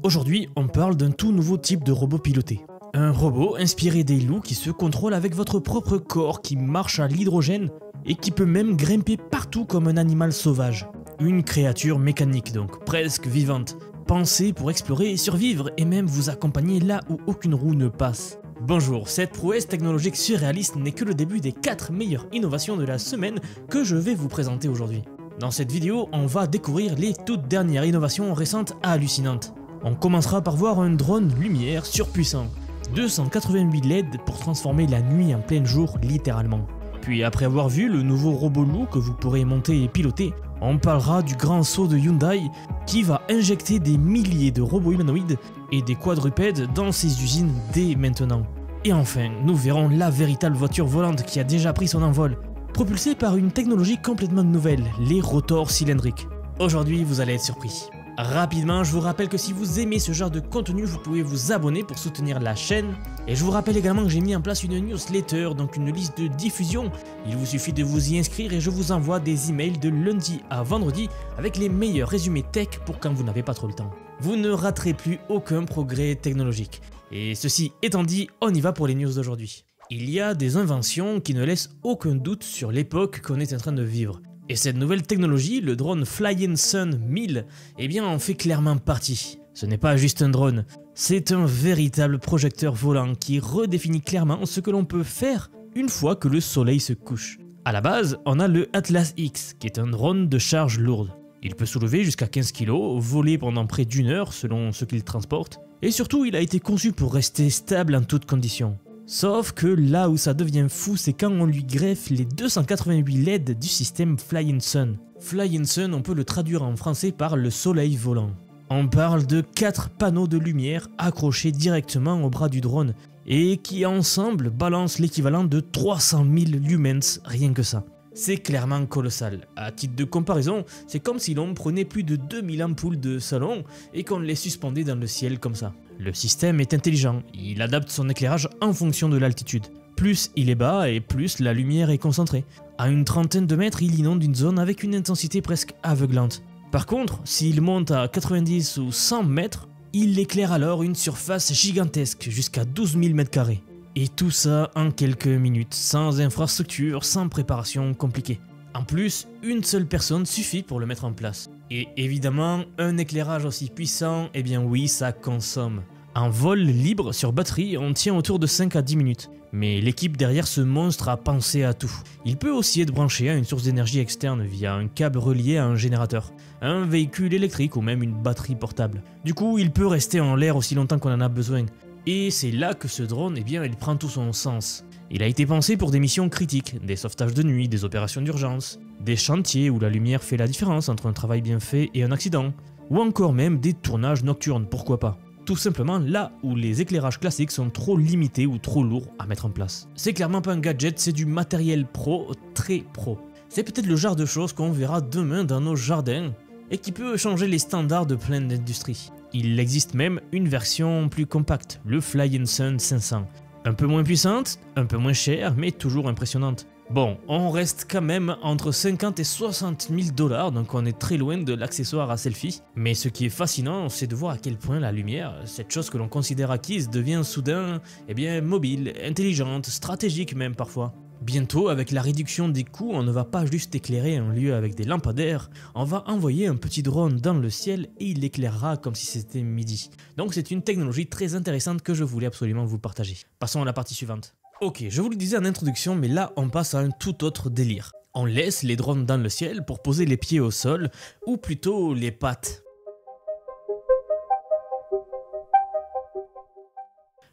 Aujourd'hui, on parle d'un tout nouveau type de robot piloté. Un robot inspiré des loups qui se contrôle avec votre propre corps, qui marche à l'hydrogène et qui peut même grimper partout comme un animal sauvage. Une créature mécanique donc, presque vivante, pensée pour explorer et survivre et même vous accompagner là où aucune roue ne passe. Bonjour, cette prouesse technologique surréaliste n'est que le début des 4 meilleures innovations de la semaine que je vais vous présenter aujourd'hui. Dans cette vidéo, on va découvrir les toutes dernières innovations récentes hallucinantes. On commencera par voir un drone lumière surpuissant, 288 LED pour transformer la nuit en plein jour littéralement. Puis après avoir vu le nouveau robot loup que vous pourrez monter et piloter, on parlera du grand saut de Hyundai qui va injecter des milliers de robots humanoïdes et des quadrupèdes dans ses usines dès maintenant. Et enfin, nous verrons la véritable voiture volante qui a déjà pris son envol, propulsée par une technologie complètement nouvelle, les rotors cylindriques. Aujourd'hui, vous allez être surpris. Rapidement, je vous rappelle que si vous aimez ce genre de contenu, vous pouvez vous abonner pour soutenir la chaîne. Et je vous rappelle également que j'ai mis en place une newsletter, donc une liste de diffusion. Il vous suffit de vous y inscrire et je vous envoie des emails de lundi à vendredi avec les meilleurs résumés tech pour quand vous n'avez pas trop le temps. Vous ne raterez plus aucun progrès technologique. Et ceci étant dit, on y va pour les news d'aujourd'hui. Il y a des inventions qui ne laissent aucun doute sur l'époque qu'on est en train de vivre. Et cette nouvelle technologie, le drone Flying Sun 1000, eh bien en fait clairement partie. Ce n'est pas juste un drone, c'est un véritable projecteur volant qui redéfinit clairement ce que l'on peut faire une fois que le soleil se couche. A la base, on a le Atlas X, qui est un drone de charge lourde. Il peut soulever jusqu'à 15 kg, voler pendant près d'1 heure selon ce qu'il transporte, et surtout il a été conçu pour rester stable en toutes conditions. Sauf que là où ça devient fou, c'est quand on lui greffe les 288 LED du système Flying Sun. Flying Sun, on peut le traduire en français par le soleil volant. On parle de 4 panneaux de lumière accrochés directement au bras du drone et qui ensemble balancent l'équivalent de 300 000 lumens, rien que ça. C'est clairement colossal. À titre de comparaison, c'est comme si l'on prenait plus de 2000 ampoules de salon et qu'on les suspendait dans le ciel comme ça. Le système est intelligent, il adapte son éclairage en fonction de l'altitude. Plus il est bas et plus la lumière est concentrée. À une trentaine de mètres, il inonde une zone avec une intensité presque aveuglante. Par contre, s'il monte à 90 ou 100 mètres, il éclaire alors une surface gigantesque jusqu'à 12 000 m². Et tout ça en quelques minutes, sans infrastructure, sans préparation compliquée. En plus, une seule personne suffit pour le mettre en place. Et évidemment, un éclairage aussi puissant, eh bien oui, ça consomme. En vol libre sur batterie, on tient autour de 5 à 10 minutes. Mais l'équipe derrière ce monstre a pensé à tout. Il peut aussi être branché à une source d'énergie externe via un câble relié à un générateur, un véhicule électrique ou même une batterie portable. Du coup, il peut rester en l'air aussi longtemps qu'on en a besoin. Et c'est là que ce drone, eh bien, il prend tout son sens. Il a été pensé pour des missions critiques, des sauvetages de nuit, des opérations d'urgence, des chantiers où la lumière fait la différence entre un travail bien fait et un accident, ou encore même des tournages nocturnes, pourquoi pas. Tout simplement là où les éclairages classiques sont trop limités ou trop lourds à mettre en place. C'est clairement pas un gadget, c'est du matériel pro, très pro. C'est peut-être le genre de choses qu'on verra demain dans nos jardins et qui peut changer les standards de plein d'industries. Il existe même une version plus compacte, le Flying Sun 500. Un peu moins puissante, un peu moins chère, mais toujours impressionnante. Bon, on reste quand même entre 50 et 60 000 $, donc on est très loin de l'accessoire à selfie. Mais ce qui est fascinant, c'est de voir à quel point la lumière, cette chose que l'on considère acquise, devient soudain, eh bien, mobile, intelligente, stratégique même parfois. Bientôt, avec la réduction des coûts, on ne va pas juste éclairer un lieu avec des lampadaires, on va envoyer un petit drone dans le ciel et il éclairera comme si c'était midi. Donc c'est une technologie très intéressante que je voulais absolument vous partager. Passons à la partie suivante. Ok, je vous le disais en introduction, mais là on passe à un tout autre délire. On laisse les drones dans le ciel pour poser les pieds au sol, ou plutôt les pattes.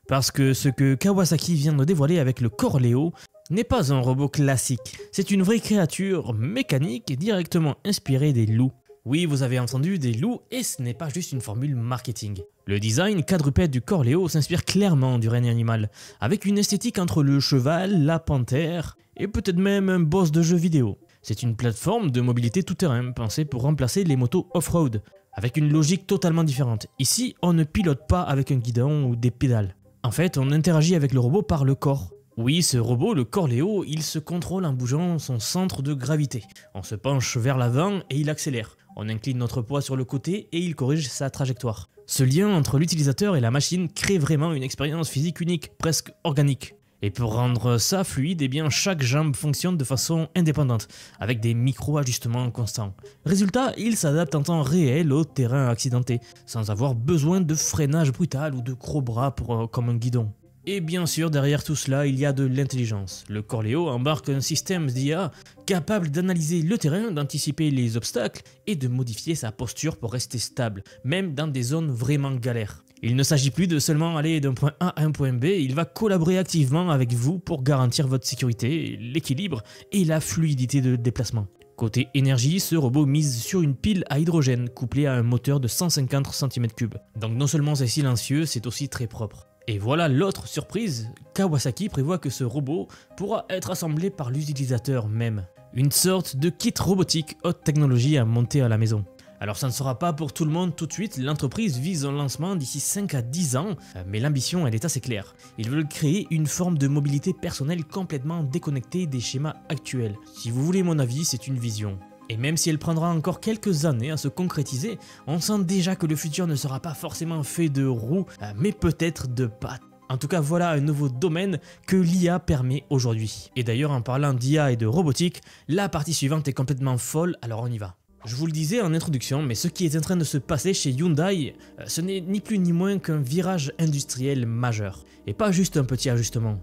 Parce que ce que Kawasaki vient de dévoiler avec le Corléo n'est pas un robot classique, c'est une vraie créature mécanique directement inspirée des loups. Oui, vous avez entendu, des loups, et ce n'est pas juste une formule marketing. Le design quadrupède du Corléo s'inspire clairement du règne animal, avec une esthétique entre le cheval, la panthère, et peut-être même un boss de jeu vidéo. C'est une plateforme de mobilité tout-terrain pensée pour remplacer les motos off-road, avec une logique totalement différente. Ici, on ne pilote pas avec un guidon ou des pédales. En fait, on interagit avec le robot par le corps. Oui, ce robot, le Corléo, il se contrôle en bougeant son centre de gravité. On se penche vers l'avant et il accélère. On incline notre poids sur le côté et il corrige sa trajectoire. Ce lien entre l'utilisateur et la machine crée vraiment une expérience physique unique, presque organique. Et pour rendre ça fluide, eh bien chaque jambe fonctionne de façon indépendante, avec des micro-ajustements constants. Résultat, il s'adapte en temps réel au terrain accidenté, sans avoir besoin de freinage brutal ou de gros bras comme un guidon. Et bien sûr, derrière tout cela, il y a de l'intelligence. Le Corléo embarque un système d'IA capable d'analyser le terrain, d'anticiper les obstacles et de modifier sa posture pour rester stable, même dans des zones vraiment galères. Il ne s'agit plus de seulement aller d'un point A à un point B, il va collaborer activement avec vous pour garantir votre sécurité, l'équilibre et la fluidité de déplacement. Côté énergie, ce robot mise sur une pile à hydrogène couplée à un moteur de 150 cm3. Donc non seulement c'est silencieux, c'est aussi très propre. Et voilà l'autre surprise, Kawasaki prévoit que ce robot pourra être assemblé par l'utilisateur même. Une sorte de kit robotique haute technologie à monter à la maison. Alors ça ne sera pas pour tout le monde tout de suite, l'entreprise vise un lancement d'ici 5 à 10 ans, mais l'ambition elle est assez claire. Ils veulent créer une forme de mobilité personnelle complètement déconnectée des schémas actuels. Si vous voulez mon avis, c'est une vision. Et même si elle prendra encore quelques années à se concrétiser, on sent déjà que le futur ne sera pas forcément fait de roues, mais peut-être de pattes. En tout cas, voilà un nouveau domaine que l'IA permet aujourd'hui. Et d'ailleurs, en parlant d'IA et de robotique, la partie suivante est complètement folle, alors on y va. Je vous le disais en introduction, mais ce qui est en train de se passer chez Hyundai, ce n'est ni plus ni moins qu'un virage industriel majeur. Et pas juste un petit ajustement.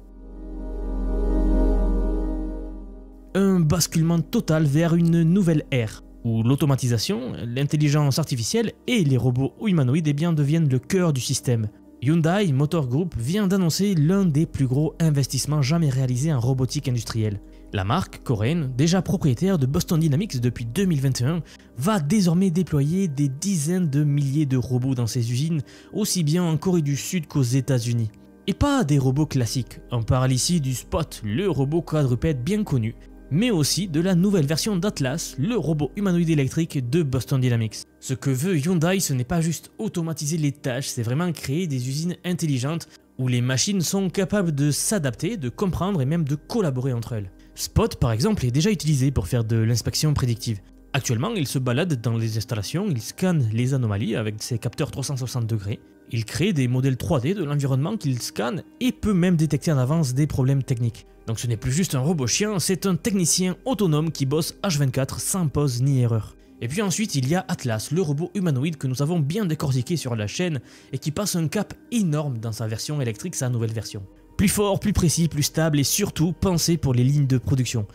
Un basculement total vers une nouvelle ère, où l'automatisation, l'intelligence artificielle et les robots humanoïdes deviennent le cœur du système. Hyundai Motor Group vient d'annoncer l'un des plus gros investissements jamais réalisés en robotique industrielle. La marque coréenne, déjà propriétaire de Boston Dynamics depuis 2021, va désormais déployer des dizaines de milliers de robots dans ses usines, aussi bien en Corée du Sud qu'aux États-Unis. Et pas des robots classiques, on parle ici du Spot, le robot quadrupède bien connu, mais aussi de la nouvelle version d'Atlas, le robot humanoïde électrique de Boston Dynamics. Ce que veut Hyundai, ce n'est pas juste automatiser les tâches, c'est vraiment créer des usines intelligentes où les machines sont capables de s'adapter, de comprendre et même de collaborer entre elles. Spot par exemple est déjà utilisé pour faire de l'inspection prédictive. Actuellement, il se balade dans les installations, il scanne les anomalies avec ses capteurs 360 degrés, il crée des modèles 3D de l'environnement qu'il scanne et peut même détecter en avance des problèmes techniques. Donc ce n'est plus juste un robot chien, c'est un technicien autonome qui bosse H24 sans pause ni erreur. Et puis ensuite il y a Atlas, le robot humanoïde que nous avons bien décortiqué sur la chaîne et qui passe un cap énorme dans sa version électrique, sa nouvelle version. Plus fort, plus précis, plus stable et surtout pensé pour les lignes de production.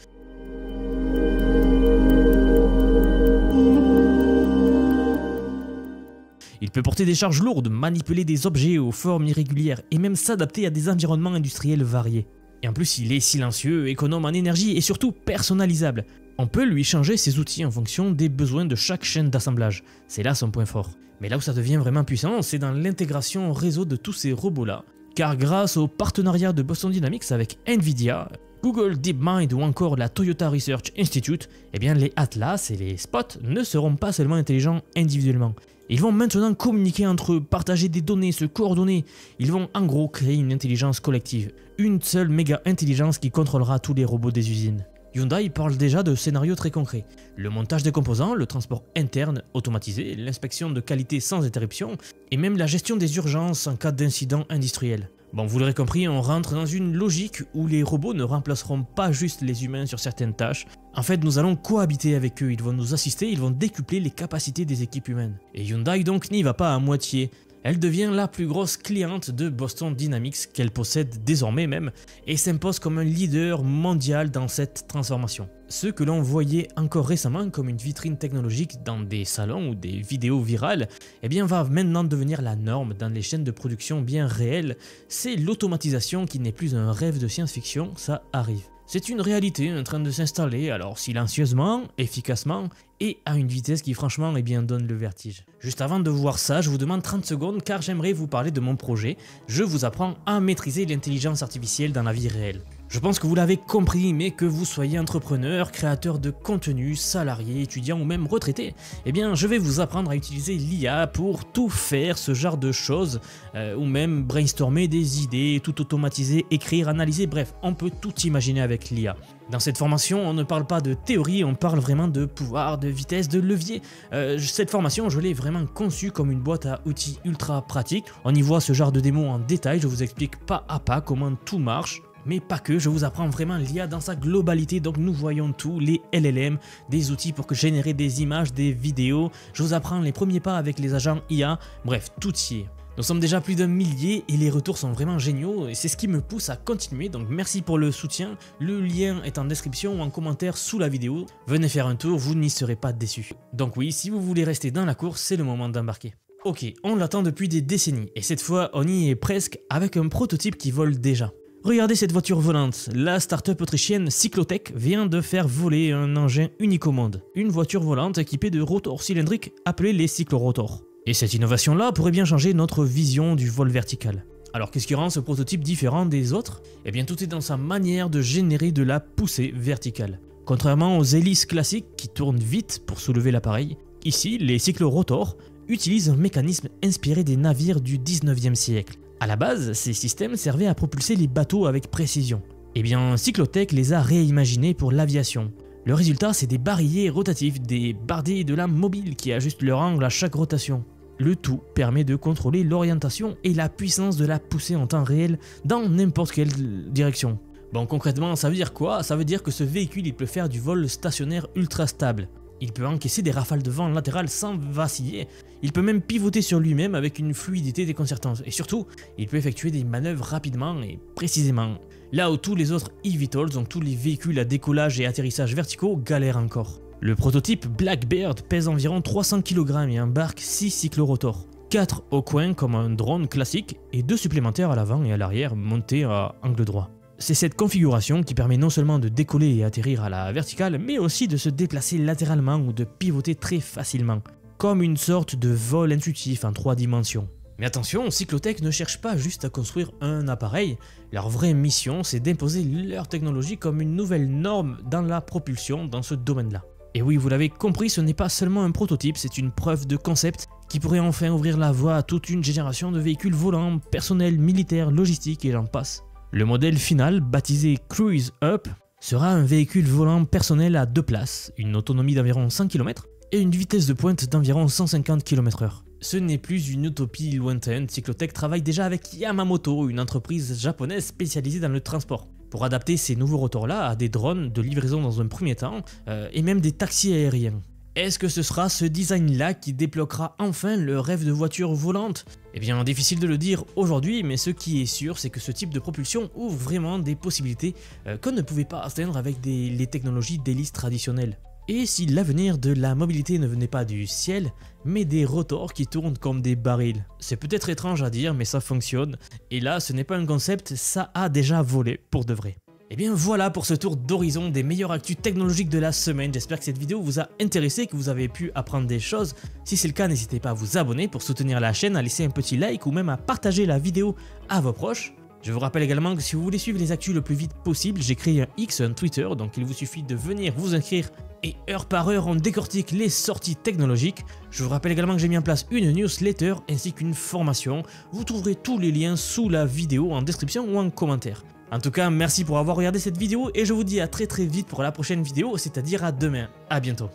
Il peut porter des charges lourdes, manipuler des objets aux formes irrégulières et même s'adapter à des environnements industriels variés. Et en plus, il est silencieux, économe en énergie et surtout personnalisable. On peut lui changer ses outils en fonction des besoins de chaque chaîne d'assemblage. C'est là son point fort. Mais là où ça devient vraiment puissant, c'est dans l'intégration au réseau de tous ces robots-là. Car grâce au partenariat de Boston Dynamics avec Nvidia, Google DeepMind ou encore la Toyota Research Institute, les Atlas et les Spot ne seront pas seulement intelligents individuellement. Ils vont maintenant communiquer entre eux, partager des données, se coordonner. Ils vont en gros créer une intelligence collective. Une seule méga intelligence qui contrôlera tous les robots des usines. Hyundai parle déjà de scénarios très concrets. Le montage des composants, le transport interne automatisé, l'inspection de qualité sans interruption et même la gestion des urgences en cas d'incident industriel. Bon, vous l'aurez compris, on rentre dans une logique où les robots ne remplaceront pas juste les humains sur certaines tâches. En fait, nous allons cohabiter avec eux, ils vont nous assister, ils vont décupler les capacités des équipes humaines. Et Hyundai donc n'y va pas à moitié. Elle devient la plus grosse cliente de Boston Dynamics qu'elle possède désormais même et s'impose comme un leader mondial dans cette transformation. Ce que l'on voyait encore récemment comme une vitrine technologique dans des salons ou des vidéos virales, va maintenant devenir la norme dans les chaînes de production bien réelles. C'est l'automatisation qui n'est plus un rêve de science-fiction, ça arrive. C'est une réalité en train de s'installer, alors silencieusement, efficacement et à une vitesse qui franchement donne le vertige. Juste avant de voir ça, je vous demande 30 secondes car j'aimerais vous parler de mon projet. Je vous apprends à maîtriser l'intelligence artificielle dans la vie réelle. Je pense que vous l'avez compris, mais que vous soyez entrepreneur, créateur de contenu, salarié, étudiant ou même retraité, eh bien je vais vous apprendre à utiliser l'IA pour tout faire, ce genre de choses, ou même brainstormer des idées, tout automatiser, écrire, analyser, bref, on peut tout imaginer avec l'IA. Dans cette formation, on ne parle pas de théorie, on parle vraiment de pouvoir, de vitesse, de levier. Cette formation, je l'ai vraiment conçue comme une boîte à outils ultra pratique. On y voit ce genre de démo en détail, je vous explique pas à pas comment tout marche. Mais pas que, je vous apprends vraiment l'IA dans sa globalité, donc nous voyons tout, les LLM, des outils pour générer des images, des vidéos, je vous apprends les premiers pas avec les agents IA, bref, tout y est. Nous sommes déjà plus d'un millier et les retours sont vraiment géniaux et c'est ce qui me pousse à continuer, donc merci pour le soutien, le lien est en description ou en commentaire sous la vidéo, venez faire un tour, vous n'y serez pas déçus. Donc oui, si vous voulez rester dans la course, c'est le moment d'embarquer. Ok, on l'attend depuis des décennies et cette fois on y est presque avec un prototype qui vole déjà. Regardez cette voiture volante, la start-up autrichienne Cyclotech vient de faire voler un engin unique au monde. Une voiture volante équipée de rotors cylindriques appelés les cyclorotors. Et cette innovation-là pourrait bien changer notre vision du vol vertical. Alors qu'est-ce qui rend ce prototype différent des autres? Eh bien tout est dans sa manière de générer de la poussée verticale. Contrairement aux hélices classiques qui tournent vite pour soulever l'appareil, ici les cyclorotors utilisent un mécanisme inspiré des navires du 19e siècle. A la base, ces systèmes servaient à propulser les bateaux avec précision. Eh bien, Cyclotech les a réimaginés pour l'aviation. Le résultat, c'est des barilliers rotatifs, des bardets de lames mobiles qui ajustent leur angle à chaque rotation. Le tout permet de contrôler l'orientation et la puissance de la poussée en temps réel dans n'importe quelle direction. Bon, concrètement, ça veut dire quoi? Ça veut dire que ce véhicule, il peut faire du vol stationnaire ultra stable. Il peut encaisser des rafales de vent latérales sans vaciller. Il peut même pivoter sur lui-même avec une fluidité déconcertante. Et surtout, il peut effectuer des manœuvres rapidement et précisément. Là où tous les autres eVTOLs, donc tous les véhicules à décollage et atterrissage verticaux, galèrent encore. Le prototype Blackbird pèse environ 300 kg et embarque 6 cyclorotors. 4 au coin comme un drone classique et 2 supplémentaires à l'avant et à l'arrière montés à angle droit. C'est cette configuration qui permet non seulement de décoller et atterrir à la verticale, mais aussi de se déplacer latéralement ou de pivoter très facilement, comme une sorte de vol intuitif en 3 dimensions. Mais attention, Cyclotech ne cherche pas juste à construire un appareil, leur vraie mission c'est d'imposer leur technologie comme une nouvelle norme dans la propulsion dans ce domaine-là. Et oui, vous l'avez compris, ce n'est pas seulement un prototype, c'est une preuve de concept qui pourrait enfin ouvrir la voie à toute une génération de véhicules volants, personnels, militaires, logistiques et j'en passe. Le modèle final, baptisé Cruise Up, sera un véhicule volant personnel à 2 places, une autonomie d'environ 100 km et une vitesse de pointe d'environ 150 km/h. Ce n'est plus une utopie lointaine, Cyclotech travaille déjà avec Yamamoto, une entreprise japonaise spécialisée dans le transport, pour adapter ces nouveaux rotors-là à des drones de livraison dans un premier temps, et même des taxis aériens. Est-ce que ce sera ce design-là qui débloquera enfin le rêve de voiture volante? Eh bien, difficile de le dire aujourd'hui, mais ce qui est sûr, c'est que ce type de propulsion ouvre vraiment des possibilités qu'on ne pouvait pas atteindre avec les technologies d'hélice traditionnelles. Et si l'avenir de la mobilité ne venait pas du ciel, mais des rotors qui tournent comme des barils? C'est peut-être étrange à dire, mais ça fonctionne. Et là, ce n'est pas un concept, ça a déjà volé pour de vrai. Et bien voilà pour ce tour d'horizon des meilleures actus technologiques de la semaine. J'espère que cette vidéo vous a intéressé, que vous avez pu apprendre des choses. Si c'est le cas, n'hésitez pas à vous abonner pour soutenir la chaîne, à laisser un petit like ou même à partager la vidéo à vos proches. Je vous rappelle également que si vous voulez suivre les actus le plus vite possible, j'ai créé un X, un Twitter, donc il vous suffit de venir vous inscrire et heure par heure on décortique les sorties technologiques. Je vous rappelle également que j'ai mis en place une newsletter ainsi qu'une formation. Vous trouverez tous les liens sous la vidéo en description ou en commentaire. En tout cas, merci pour avoir regardé cette vidéo et je vous dis à très vite pour la prochaine vidéo, c'est-à-dire à demain. À bientôt.